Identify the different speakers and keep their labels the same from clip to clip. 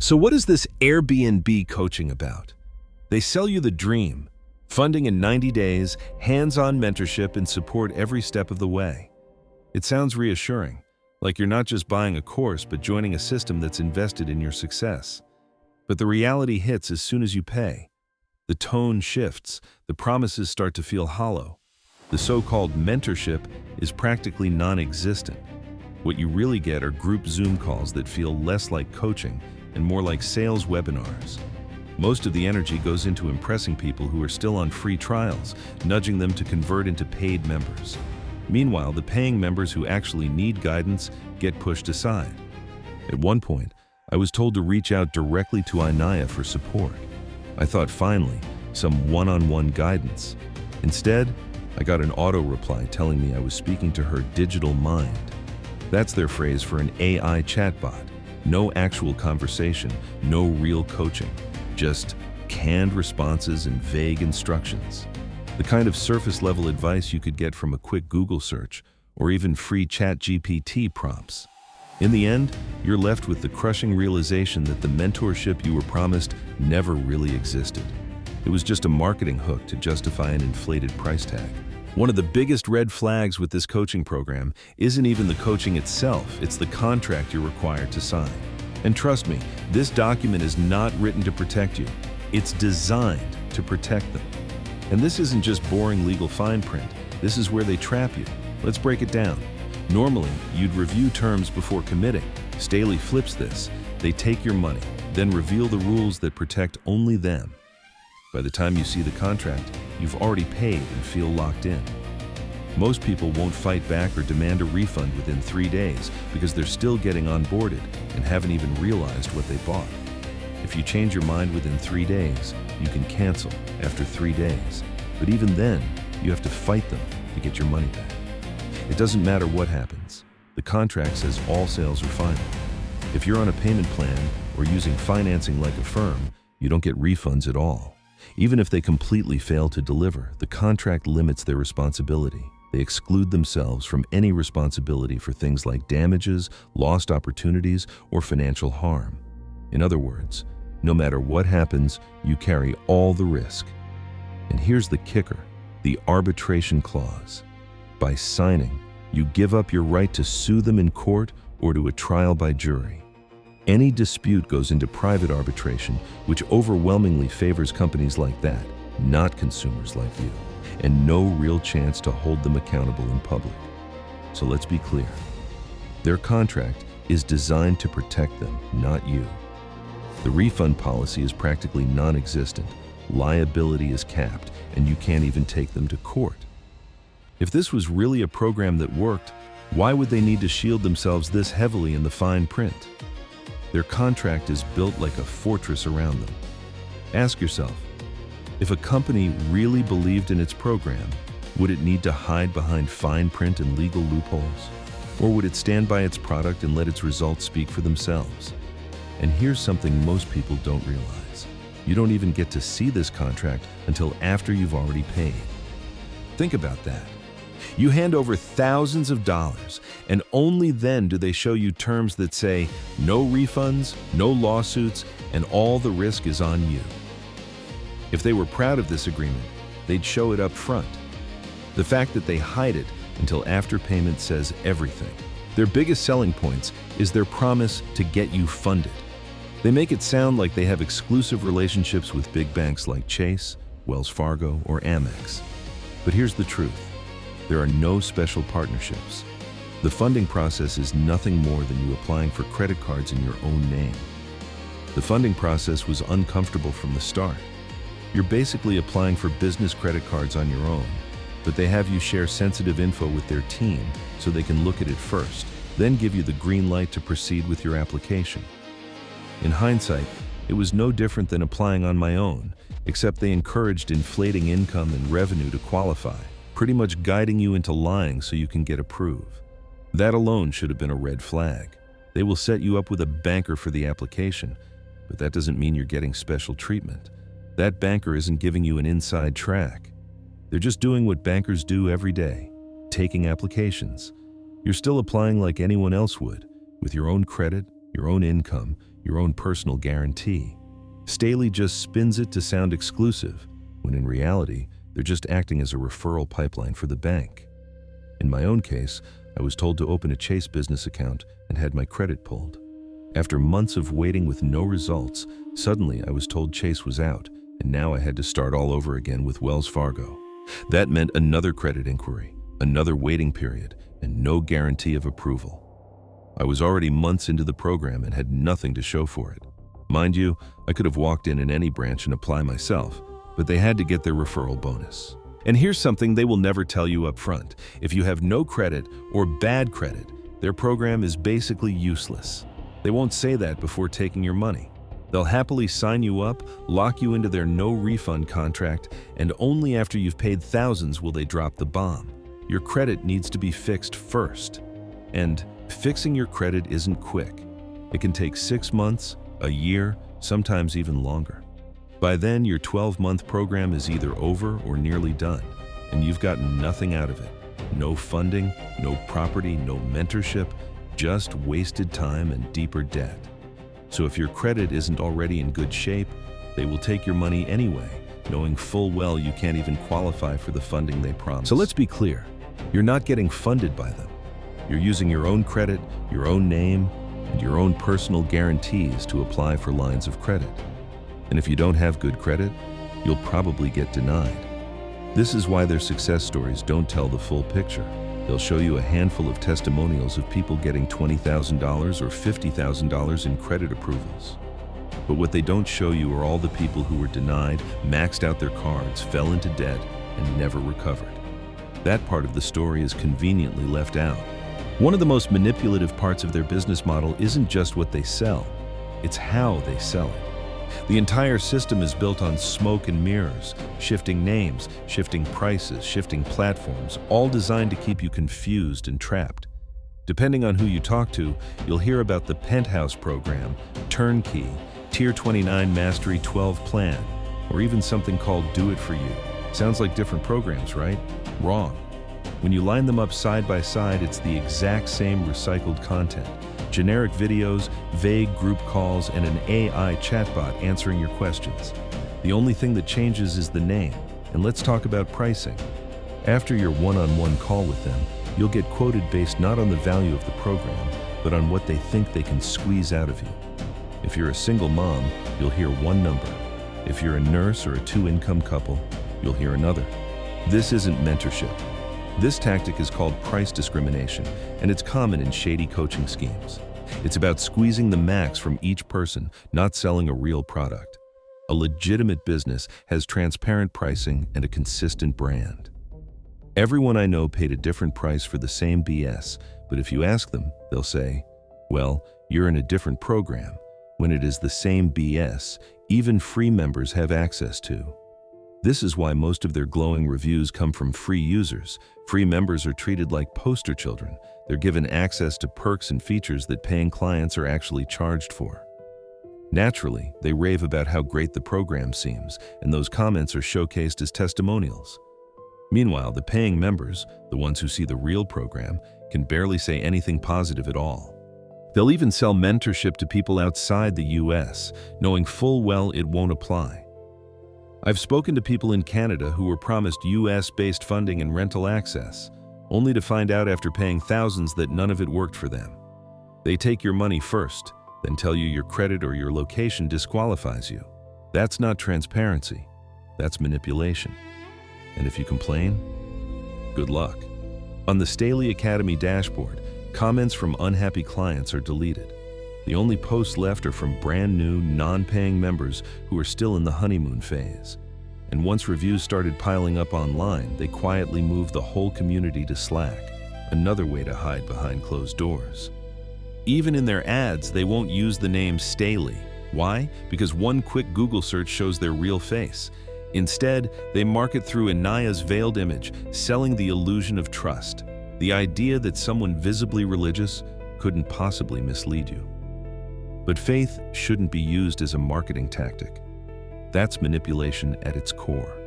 Speaker 1: So what is this Airbnb coaching about? They sell you the dream, funding in 90 days, hands-on mentorship, and support every step of the way. It sounds reassuring, like you're not just buying a course but joining a system that's invested in your success. But the reality hits as soon as you pay. The tone shifts, the promises start to feel hollow. The so-called mentorship is practically non-existent. What you really get are group Zoom calls that feel less like coaching and more like sales webinars. Most of the energy goes into impressing people who are still on free trials, nudging them to convert into paid members. Meanwhile, the paying members who actually need guidance get pushed aside. At one point, I was told to reach out directly to Inayah for support. I thought finally, some one-on-one guidance. Instead, I got an auto reply telling me I was speaking to her digital mind. That's their phrase for an AI chatbot. No actual conversation, no real coaching, just canned responses and vague instructions. The kind of surface-level advice you could get from a quick Google search or even free ChatGPT prompts. In the end, you're left with the crushing realization that the mentorship you were promised never really existed. It was just a marketing hook to justify an inflated price tag. One of the biggest red flags with this coaching program isn't even the coaching itself, it's the contract you're required to sign. And trust me, this document is not written to protect you. It's designed to protect them. And this isn't just boring legal fine print. This is where they trap you. Let's break it down. Normally, you'd review terms before committing. Staley flips this. They take your money, then reveal the rules that protect only them. By the time you see the contract, you've already paid and feel locked in. Most people won't fight back or demand a refund within 3 days because they're still getting onboarded and haven't even realized what they bought. If you change your mind within 3 days, you can cancel after 3 days. But even then, you have to fight them to get your money back. It doesn't matter what happens. The contract says all sales are final. If you're on a payment plan or using financing like a firm, you don't get refunds at all. Even if they completely fail to deliver, the contract limits their responsibility. They exclude themselves from any responsibility for things like damages, lost opportunities, or financial harm. In other words, no matter what happens, you carry all the risk. And here's the kicker, the arbitration clause. By signing, you give up your right to sue them in court or to a trial by jury. Any dispute goes into private arbitration, which overwhelmingly favors companies like that, not consumers like you, and no real chance to hold them accountable in public. So let's be clear. Their contract is designed to protect them, not you. The refund policy is practically non-existent, liability is capped, and you can't even take them to court. If this was really a program that worked, why would they need to shield themselves this heavily in the fine print? Their contract is built like a fortress around them. Ask yourself, if a company really believed in its program, would it need to hide behind fine print and legal loopholes? Or would it stand by its product and let its results speak for themselves? And here's something most people don't realize. You don't even get to see this contract until after you've already paid. Think about that. You hand over thousands of dollars, and only then do they show you terms that say, no refunds, no lawsuits, and all the risk is on you. If they were proud of this agreement, they'd show it up front. The fact that they hide it until after payment says everything. Their biggest selling points is their promise to get you funded. They make it sound like they have exclusive relationships with big banks like Chase, Wells Fargo, or Amex. But here's the truth. There are no special partnerships. The funding process is nothing more than you applying for credit cards in your own name. The funding process was uncomfortable from the start. You're basically applying for business credit cards on your own, but they have you share sensitive info with their team so they can look at it first, then give you the green light to proceed with your application. In hindsight, it was no different than applying on my own, except they encouraged inflating income and revenue to qualify, pretty much guiding you into lying so you can get approved. That alone should have been a red flag. They will set you up with a banker for the application, but that doesn't mean you're getting special treatment. That banker isn't giving you an inside track. They're just doing what bankers do every day, taking applications. You're still applying like anyone else would, with your own credit, your own income, your own personal guarantee. Staley just spins it to sound exclusive, when in reality, they're just acting as a referral pipeline for the bank. In my own case, I was told to open a Chase business account and had my credit pulled. After months of waiting with no results, suddenly I was told Chase was out, and now I had to start all over again with Wells Fargo. That meant another credit inquiry, another waiting period, and no guarantee of approval. I was already months into the program and had nothing to show for it. Mind you, I could have walked in any branch and apply myself, but they had to get their referral bonus. And here's something they will never tell you up front. If you have no credit or bad credit, their program is basically useless. They won't say that before taking your money. They'll happily sign you up, lock you into their no refund contract, and only after you've paid thousands will they drop the bomb. Your credit needs to be fixed first. And fixing your credit isn't quick. It can take 6 months, a year, sometimes even longer. By then, your 12-month program is either over or nearly done, and you've gotten nothing out of it. No funding, no property, no mentorship, just wasted time and deeper debt. So if your credit isn't already in good shape, they will take your money anyway, knowing full well you can't even qualify for the funding they promised. So let's be clear, you're not getting funded by them. You're using your own credit, your own name, and your own personal guarantees to apply for lines of credit. And if you don't have good credit, you'll probably get denied. This is why their success stories don't tell the full picture. They'll show you a handful of testimonials of people getting $20,000 or $50,000 in credit approvals. But what they don't show you are all the people who were denied, maxed out their cards, fell into debt, and never recovered. That part of the story is conveniently left out. One of the most manipulative parts of their business model isn't just what they sell, it's how they sell it. The entire system is built on smoke and mirrors, shifting names, shifting prices, shifting platforms, all designed to keep you confused and trapped. Depending on who you talk to, you'll hear about the Penthouse program, Turnkey, Tier 29 Mastery 12 Plan, or even something called Do It For You. Sounds like different programs, right? Wrong. When you line them up side by side, it's the exact same recycled content. Generic videos, vague group calls, and an AI chatbot answering your questions. The only thing that changes is the name, and let's talk about pricing. After your one-on-one call with them, you'll get quoted based not on the value of the program, but on what they think they can squeeze out of you. If you're a single mom, you'll hear one number. If you're a nurse or a two-income couple, you'll hear another. This isn't mentorship. This tactic is called price discrimination, and it's common in shady coaching schemes. It's about squeezing the max from each person, not selling a real product. A legitimate business has transparent pricing and a consistent brand. Everyone I know paid a different price for the same BS, but if you ask them, they'll say, well, you're in a different program, when it is the same BS even free members have access to. This is why most of their glowing reviews come from free users. Free members are treated like poster children. They're given access to perks and features that paying clients are actually charged for. Naturally, they rave about how great the program seems, and those comments are showcased as testimonials. Meanwhile, the paying members, the ones who see the real program, can barely say anything positive at all. They'll even sell mentorship to people outside the US, knowing full well it won't apply. I've spoken to people in Canada who were promised US-based funding and rental access, only to find out after paying thousands that none of it worked for them. They take your money first, then tell you your credit or your location disqualifies you. That's not transparency, that's manipulation. And if you complain, good luck. On the Staley Academy dashboard, comments from unhappy clients are deleted. The only posts left are from brand new, non-paying members who are still in the honeymoon phase. And once reviews started piling up online, they quietly moved the whole community to Slack, another way to hide behind closed doors. Even in their ads, they won't use the name Staley. Why? Because one quick Google search shows their real face. Instead, they market through Inayah's veiled image, selling the illusion of trust. The idea that someone visibly religious couldn't possibly mislead you. But faith shouldn't be used as a marketing tactic. That's manipulation at its core.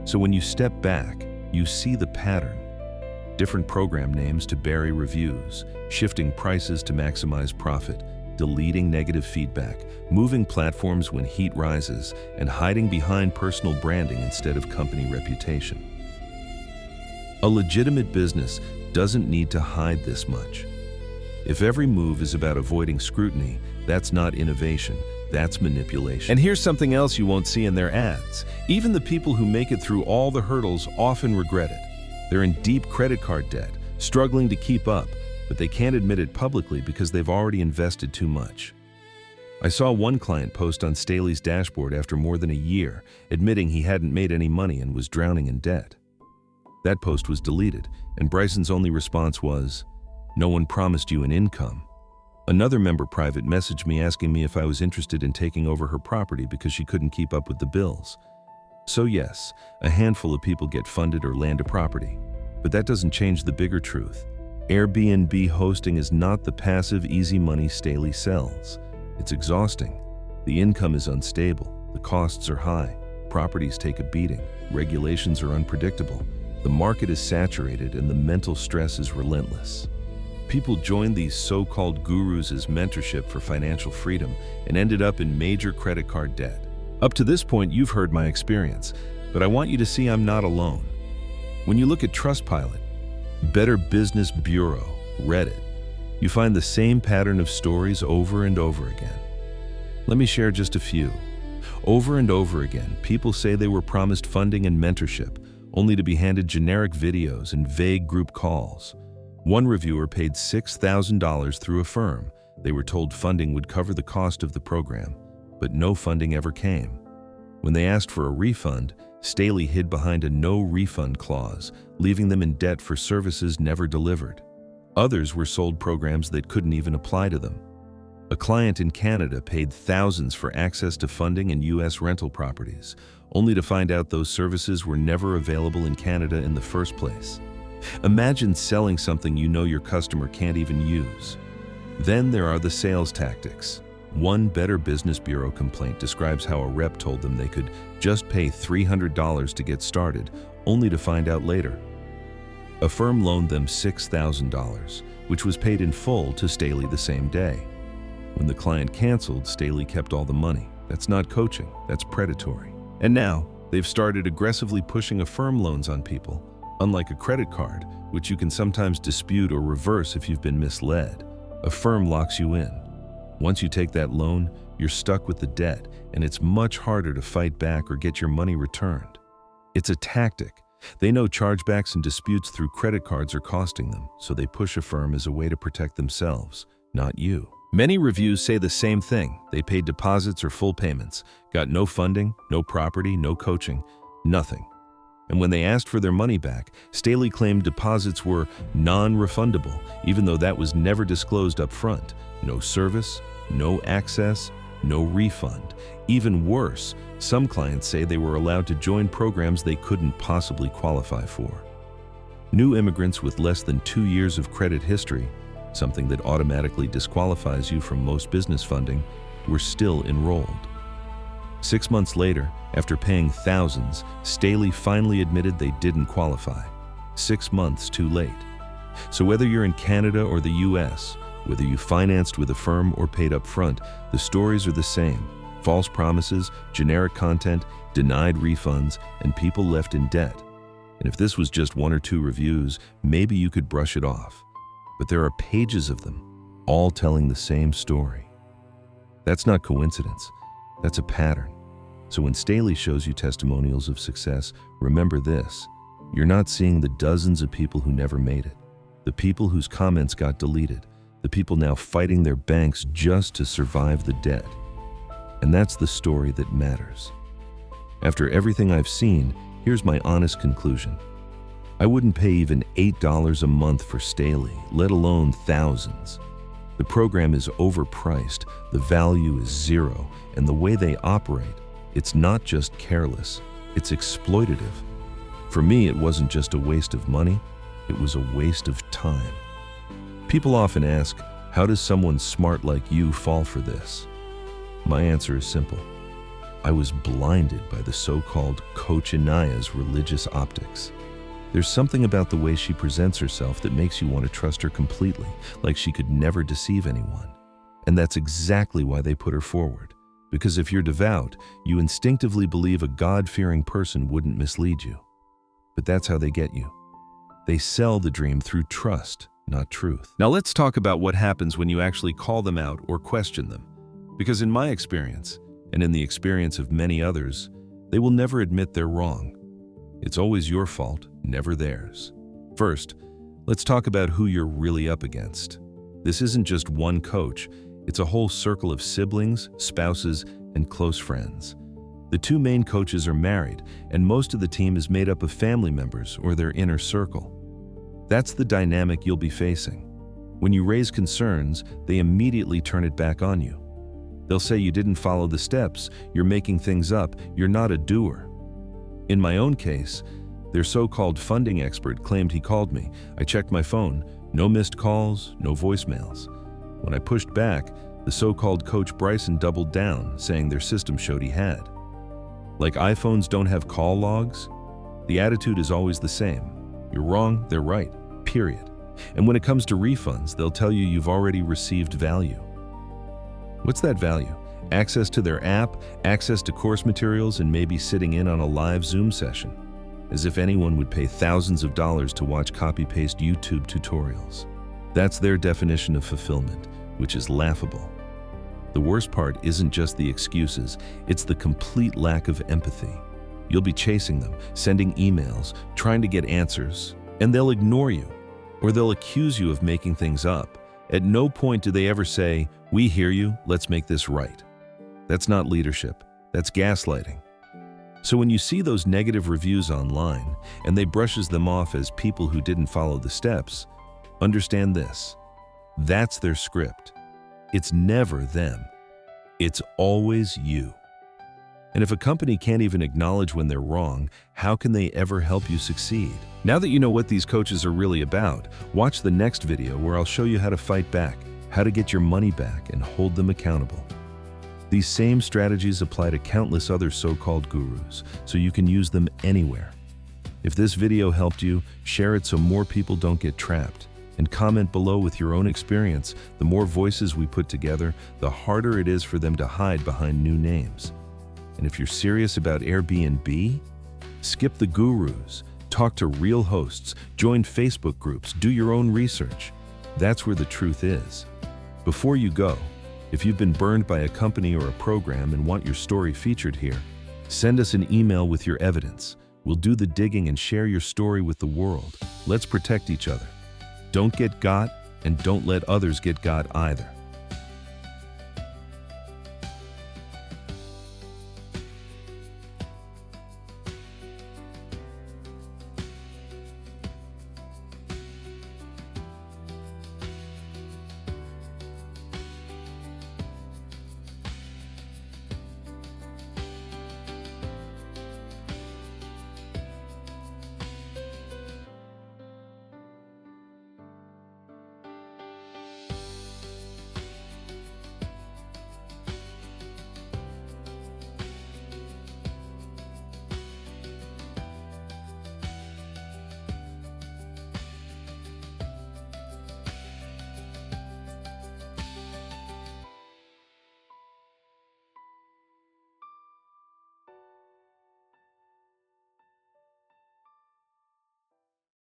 Speaker 1: So when you step back, you see the pattern. Different program names to bury reviews, shifting prices to maximize profit, deleting negative feedback, moving platforms when heat rises, and hiding behind personal branding instead of company reputation. A legitimate business doesn't need to hide this much. If every move is about avoiding scrutiny, that's not innovation, that's manipulation. And here's something else you won't see in their ads. Even the people who make it through all the hurdles often regret it. They're in deep credit card debt, struggling to keep up, but they can't admit it publicly because they've already invested too much. I saw one client post on Staley's dashboard after more than a year, admitting he hadn't made any money and was drowning in debt. That post was deleted, and Bryson's only response was, "No one promised you an income." Another member private messaged me asking me if I was interested in taking over her property because she couldn't keep up with the bills. So yes, a handful of people get funded or land a property, but that doesn't change the bigger truth. Airbnb hosting is not the passive, easy money Staley sells. It's exhausting. The income is unstable, the costs are high, properties take a beating, regulations are unpredictable, the market is saturated, and the mental stress is relentless. People joined these so-called gurus as mentorship for financial freedom and ended up in major credit card debt. Up to this point, you've heard my experience, but I want you to see I'm not alone. When you look at Trustpilot, Better Business Bureau, Reddit, you find the same pattern of stories over and over again. Let me share just a few. Over and over again, people say they were promised funding and mentorship, only to be handed generic videos and vague group calls. One reviewer paid $6,000 through a firm. They were told funding would cover the cost of the program, but no funding ever came. When they asked for a refund, Staley hid behind a no refund clause, leaving them in debt for services never delivered. Others were sold programs that couldn't even apply to them. A client in Canada paid thousands for access to funding and U.S. rental properties, only to find out those services were never available in Canada in the first place. Imagine selling something you know your customer can't even use. Then there are the sales tactics. One Better Business Bureau complaint describes how a rep told them they could just pay $300 to get started, only to find out later. A firm loaned them $6,000, which was paid in full to Staley the same day. When the client canceled, Staley kept all the money. That's not coaching, that's predatory. And now, they've started aggressively pushing affirm loans on people. Unlike a credit card, which you can sometimes dispute or reverse if you've been misled, Affirm locks you in. Once you take that loan, you're stuck with the debt, and it's much harder to fight back or get your money returned. It's a tactic. They know chargebacks and disputes through credit cards are costing them, so they push Affirm as a way to protect themselves, not you. Many reviews say the same thing. They paid deposits or full payments, got no funding, no property, no coaching, nothing. And when they asked for their money back, Staley claimed deposits were non-refundable, even though that was never disclosed up front. No service, no access, no refund. Even worse, some clients say they were allowed to join programs they couldn't possibly qualify for. New immigrants with less than 2 years of credit history, something that automatically disqualifies you from most business funding, were still enrolled. 6 months later, after paying thousands, Staley finally admitted they didn't qualify. 6 months too late. So whether you're in Canada or the US, whether you financed with a firm or paid up front, the stories are the same. False promises, generic content, denied refunds, and people left in debt. And if this was just 1 or 2 reviews, maybe you could brush it off. But there are pages of them, all telling the same story. That's not coincidence. That's a pattern. So when Staley shows you testimonials of success, remember this. You're not seeing the dozens of people who never made it, the people whose comments got deleted, the people now fighting their banks just to survive the debt. And that's the story that matters. After everything I've seen, here's my honest conclusion. I wouldn't pay even $8 a month for Staley, let alone thousands. The program is overpriced, the value is zero, and the way they operate, it's not just careless, it's exploitative. For me, it wasn't just a waste of money, it was a waste of time. People often ask, how does someone smart like you fall for this? My answer is simple. I was blinded by the so-called Coach Inayah's religious optics. There's something about the way she presents herself that makes you want to trust her completely, like she could never deceive anyone. And that's exactly why they put her forward. Because if you're devout, you instinctively believe a God-fearing person wouldn't mislead you. But that's how they get you. They sell the dream through trust, not truth. Now let's talk about what happens when you actually call them out or question them. Because in my experience, and in the experience of many others, they will never admit they're wrong. It's always your fault, never theirs. First, let's talk about who you're really up against. This isn't just one coach, it's a whole circle of siblings, spouses, and close friends. The two main coaches are married, and most of the team is made up of family members or their inner circle. That's the dynamic you'll be facing. When you raise concerns, they immediately turn it back on you. They'll say you didn't follow the steps, you're making things up, you're not a doer. In my own case, their so-called funding expert claimed he called me. I checked my phone, no missed calls, no voicemails. When I pushed back, the so-called Coach Bryson doubled down, saying their system showed he had. Like iPhones don't have call logs, the attitude is always the same. You're wrong, they're right, period. And when it comes to refunds, they'll tell you you've already received value. What's that value? Access to their app, access to course materials, and maybe sitting in on a live Zoom session. As if anyone would pay thousands of dollars to watch copy-paste YouTube tutorials. That's their definition of fulfillment, which is laughable. The worst part isn't just the excuses, it's the complete lack of empathy. You'll be chasing them, sending emails, trying to get answers, and they'll ignore you, or they'll accuse you of making things up. At no point do they ever say, "We hear you, let's make this right." That's not leadership, that's gaslighting. So when you see those negative reviews online, and they brushes them off as people who didn't follow the steps, understand this. That's their script. It's never them. It's always you. And if a company can't even acknowledge when they're wrong, how can they ever help you succeed? Now that you know what these coaches are really about, watch the next video where I'll show you how to fight back, how to get your money back, and hold them accountable. These same strategies apply to countless other so-called gurus, so you can use them anywhere. If this video helped you, share it so more people don't get trapped. And comment below with your own experience. The more voices we put together, the harder it is for them to hide behind new names. And if you're serious about Airbnb, skip the gurus, talk to real hosts, join Facebook groups, do your own research. That's where the truth is. Before you go, if you've been burned by a company or a program and want your story featured here, send us an email with your evidence. We'll do the digging and share your story with the world. Let's protect each other. Don't get got, and don't let others get got either.